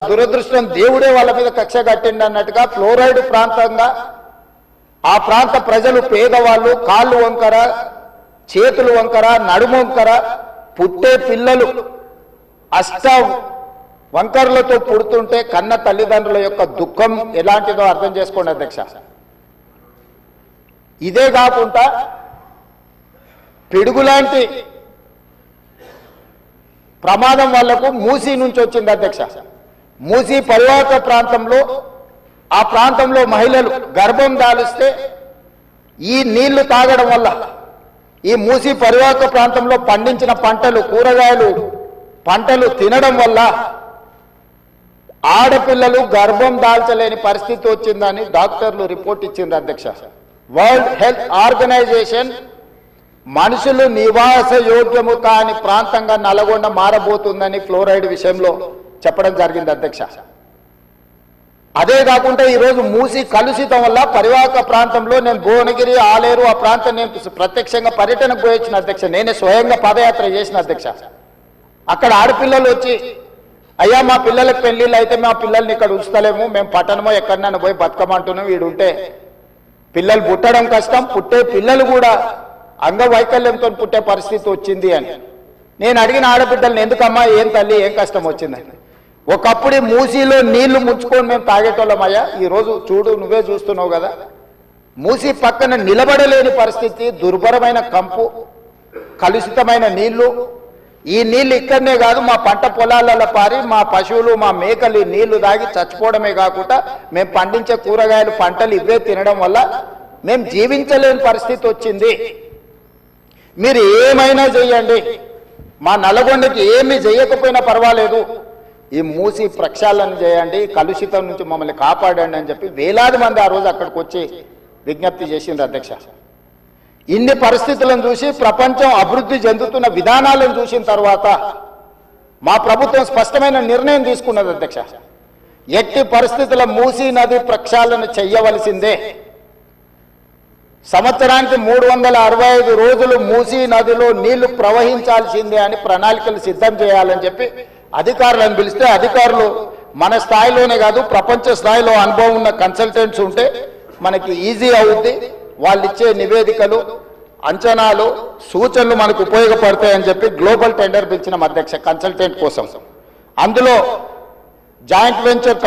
దురదృష్టం దేవుడే వాళ్ళ మీద కక్ష కట్టిండి అన్నట్టుగా ఫ్లోరైడ్ ప్రాంతంగా ఆ ప్రాంత ప్రజలు పేదవాళ్ళు కాళ్ళు వంకర చేతులు వంకర నడుము వంకర పుట్టే పిల్లలు అష్ట వంకర్లతో పుడుతుంటే కన్న తల్లిదండ్రుల యొక్క దుఃఖం ఎలాంటిదో అర్థం చేసుకోండి అధ్యక్ష. ఇదే కాకుండా పిడుగులాంటి ప్రమాదం వాళ్లకు మూసీ నుంచి వచ్చింది అధ్యక్ష. మూసీ పరివాహక ప్రాంతంలో ఆ ప్రాంతంలో మహిళలు గర్భం దాలిస్తే ఈ నీళ్లు తాగడం వల్ల ఈ మూసీ పరివాహక ప్రాంతంలో పండించిన పంటలు కూరగాయలు పంటలు తినడం వల్ల ఆడపిల్లలు గర్భం దాల్చలేని పరిస్థితి వచ్చిందని డాక్టర్లు రిపోర్ట్ ఇచ్చింది అధ్యక్ష. వరల్డ్ హెల్త్ ఆర్గనైజేషన్ మనుషులు నివాస యోగ్యము కాని ప్రాంతంగా నల్గొండ మారబోతుందని ఫ్లోరైడ్ విషయంలో చెప్పడం జరిగింది అధ్యక్ష. అదే కాకుండా ఈరోజు మూసి కలుషితం వల్ల పరివాహక ప్రాంతంలో నేను భువనగిరి ఆలేరు ఆ ప్రాంతం నేను ప్రత్యక్షంగా పర్యటనకు పోయొచ్చిన అధ్యక్ష. నేనే స్వయంగా పాదయాత్ర చేసిన అధ్యక్ష. అక్కడ ఆడపిల్లలు వచ్చి అయ్యా మా పిల్లలకు పెళ్లిళ్ళు అయితే మా పిల్లల్ని ఇక్కడ ఉంచుతలేము, మేము పట్టణమో ఎక్కడైనా పోయి బతకమంటున్నాం, వీడుంటే పిల్లలు పుట్టడం కష్టం, పుట్టే పిల్లలు కూడా అంగవైకల్యంతో పుట్టే పరిస్థితి వచ్చింది అని. నేను అడిగిన ఆడబిడ్డల్ని ఎందుకమ్మా ఏం తల్లి ఏం కష్టం వచ్చిందని. ఒకప్పుడు మూసీలో నీళ్లు ముంచుకొని మేము తాగేటోళ్ళమయ్యా, ఈరోజు చూడు నువ్వే చూస్తున్నావు కదా, మూసీ పక్కన నిలబడలేని పరిస్థితి, దుర్భరమైన కంపు, కలుషితమైన నీళ్లు. ఈ నీళ్లు ఇక్కడనే కాదు మా పంట పొలాలలో పారి మా పశువులు మా మేకలు ఈ నీళ్లు తాగి చచ్చిపోవడమే కాకుండా మేము పండించే కూరగాయలు పంటలు ఇవే తినడం వల్ల మేము జీవించలేని పరిస్థితి వచ్చింది. మీరు ఏమైనా చెయ్యండి, మా నల్గొండకి ఏమి చేయకపోయినా పర్వాలేదు, ఈ మూసి ప్రక్షాళన చేయండి, కలుషితం నుంచి మమ్మల్ని కాపాడండి అని చెప్పి వేలాది మంది ఆ రోజు అక్కడికి వచ్చి విజ్ఞప్తి చేసింది అధ్యక్ష. ఇన్ని పరిస్థితులను చూసి ప్రపంచం అభివృద్ధి చెందుతున్న విధానాలను చూసిన తర్వాత మా ప్రభుత్వం స్పష్టమైన నిర్ణయం తీసుకున్నది అధ్యక్ష. ఎట్టి పరిస్థితుల మూసీ నది ప్రక్షాళన చెయ్యవలసిందే. సంవత్సరానికి 365 రోజులు మూసీ నదిలో నీళ్లు ప్రవహించాల్సిందే అని ప్రణాళికలు సిద్ధం చేయాలని చెప్పి అధికారులను పిలిస్తే అధికారులు మన స్థాయిలోనే కాదు ప్రపంచ స్థాయిలో అనుభవం ఉన్న కన్సల్టెంట్స్ ఉంటే మనకి ఈజీ అవుద్ది, వాళ్ళు ఇచ్చే నివేదికలు అంచనాలు సూచనలు మనకు ఉపయోగపడతాయని చెప్పి గ్లోబల్ టెండర్ పిలిచిన అధ్యక్ష కన్సల్టెంట్ కోసం. అందులో జాయింట్ వెంచర్